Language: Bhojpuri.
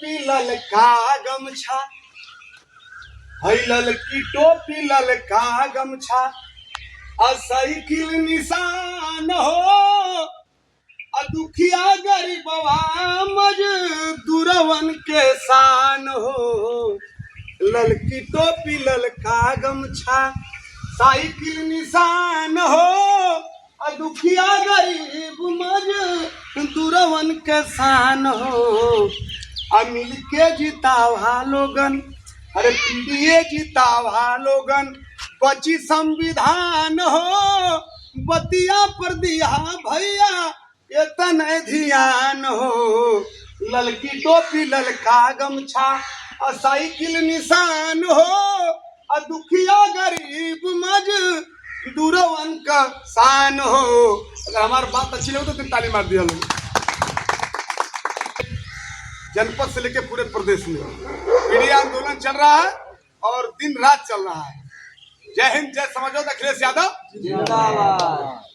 टोपी ललका गमछा, है ललकी टोपी ललका गमछा, आ साइकिल निशान हो, आ दुखिया गरीबवा मजदूरवन के शान हो। ललकी टोपी ललका गमछा, साइकिल निशान हो, आ दुखिया गरीब मजदूरवन के शान हो। आ मिल के जितावा लोगन, अरे पीड़िए जितावा लोगन, बची संविधान हो। बतिया पर दिया भैया इतने ध्यान हो। ललकी टोपी ललका गमछा, आ साइकिल निशान हो, आ दुखिया गरीब मजदूरवन का शान हो। अगर हमारी बात अच्छी लगे तो तुम ताली मार दिया लोग। जनपद से लेकर पूरे प्रदेश में पीड़िया आंदोलन चल रहा है और दिन रात चल रहा है। जय हिंद, जय समाजवादी, अखिलेश यादव जिंदाबाद।